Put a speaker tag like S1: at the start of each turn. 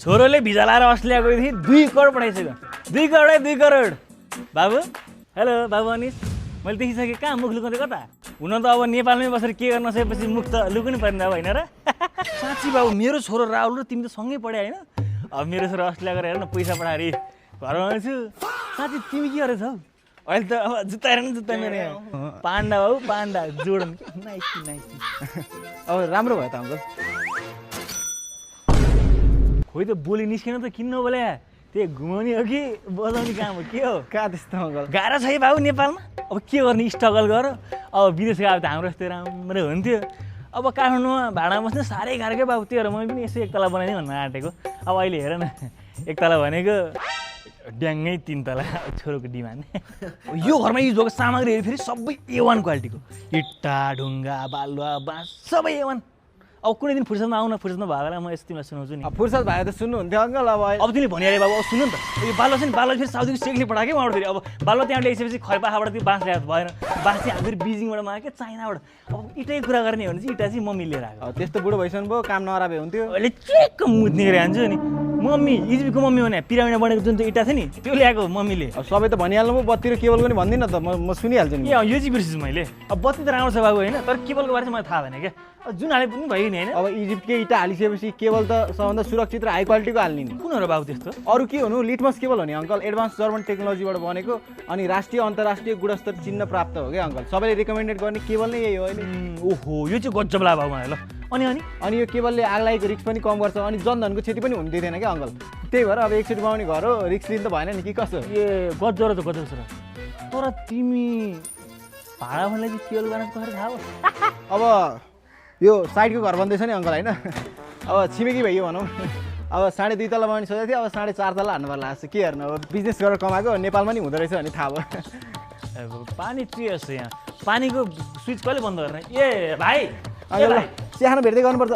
S1: छोरोले भिजा लाएर अस्ट्रेलिया गएको थिएँ 2 करोड पठाइसक्यो 2 करोड 2 करोड बाबु हेलो बाबु अनिस मैले देखिसकेँ कहाँ मुख लुकाउँदै कता हुन त अब नेपालमै बसेर के गर्न सकेपछि मुख त लुक्नु पर्ने अब होइन र साँच्ची बाबु मेरो छोरो राहुल र तिमी त सँगै पढ्या होइन अब मेरो छोरो अस्ट्रेलिया गएर हेर न पैसा पठाएर घरमा आउँछु साँच्ची तिमी के गरेछौ अहिले त अब जुत्ता हेर न जुत्ता मेरो पान्डा बाबु पान्डा जोडन नाइस नाइस
S2: अब राम्रो भयो त अङ्कल
S1: खोइ त बोली निस्केन त किन नबोले त्यही घुमाउने हो कि बजाउने काम हो के हो
S2: कहाँ त्यस्तो अङ्कल
S1: गाह्रो छ है बाबु नेपालमा अब के गर्ने स्ट्रगल गर अब विदेश गयो त हाम्रो यस्तै राम्रो हुन्थ्यो अब काठमाडौँमा भाडामा बस्ने साह्रै गाह्रो क्या बाबु त्यही भएर मैले पनि यसो एकतला बनाइदिएँ भन्न आँटेको अब अहिले हेर न एकतला भनेको ड्याङ्गै 3 तला छोरोको डिमान्ड यो घरमा युज भएको सामग्रीहरू फेरि सबै A1 क्वालिटीको इट्टा ढुङ्गा बालुवा बाँस सबै A1 अब कुनै दिन फुर्सदमा आउन फुर्सदमा भएको बेला म यस्तो तिमीलाई सुनाउँछु नि
S2: फुर्सद भयो त सुन्नुहुन्थ्यो अङ्कल अब
S1: तिमीले भनिहाले बाबु अब सुन्नु नि त यो बालुवा छ नि बालुवा फेरि साउथको सेक्ने पठाएको उहाँबाट फेरि अब बालुवा त्यहाँ ल्याइसकेपछि खैपाखाबाट त्यो बाँस ल्याएको भएन बाँस चाहिँ हामी फेरि बिजिङबाट माग्यो क्या चाइनाबाट अब इटै कुरा गर्ने हो भने चाहिँ इटा चाहिँ मम्मी लिएर आएको
S2: त्यस्तो बुढो भइसक्नु भयो काम नराबे हुन्थ्यो
S1: अहिले चेक्क मुद्ने गरे हान्छु नि मम्मी इजिपीको मम्मी भने पिरामिडमा बनेको जुन त्यो इटा थियो नि त्यो ल्याएको मम्मीले
S2: अब सबै त भनिहाल्नु भयो बत्ती र केबलको नि भन्दिनँ त म सुनिहाल्छु नि
S1: यो चाहिँ बिर्सिछु मैले अब बत्ती त राम्रो छ बाबु होइन तर केबलको बारे चाहिँ मलाई थाहा भएन क्या अब जुन हाले पनि भयो नि होइन
S2: अब इजिप्टकै इटा हालिसकेपछि केबल त सबभन्दा सुरक्षित र हाई क्वालिटीको हाल्ने नि
S1: कुन हो र बाबु त्यस्तो
S2: अरू के हुनु लिटमस केबल हो नि अङ्कल एडभान्स जर्मन टेक्नोलोजीबाट बनेको अनि राष्ट्रिय अन्तर्राष्ट्रिय गुणस्तर चिन्ह प्राप्त हो क्या अङ्कल सबैले रिकमेन्डेड गर्ने केबल नै यही हो अहिले
S1: ओहो यो चाहिँ गजब ला बाबु मलाई ल अनि
S2: यो केबलले आग लागेको रिस्क पनि कम गर्छ अनि जनधनको क्षति पनि हुन दिँदैन क्या अङ्कल त्यही भएर अब एकचोटि बनाउने घर हो रिस्क लिनु त भएन नि कि कसो
S1: ए गजब त गजब छ तर तिमी भाडा भन्ने चाहिँ केबल बनाएको कसरी थाहा हो
S2: अब यो साइडको घर बन्दैछ नि अङ्कल होइन अब छिमेकी भइयो भनौँ अब 2.5 तला बनाउने सोचेको थिएँ अब 4.5 तला हान्नु पर्ला जस्तो के हेर्नु अब बिजनेस गरेर कमाएको नेपालमा नि हुँदो रहेछ भने थाहा भयो
S1: पानी चियर्स यहाँ पानीको स्विच कहिले बन्द गर्ने ए भाइ
S2: चिया खान भेट्दै गर्नुपर्छ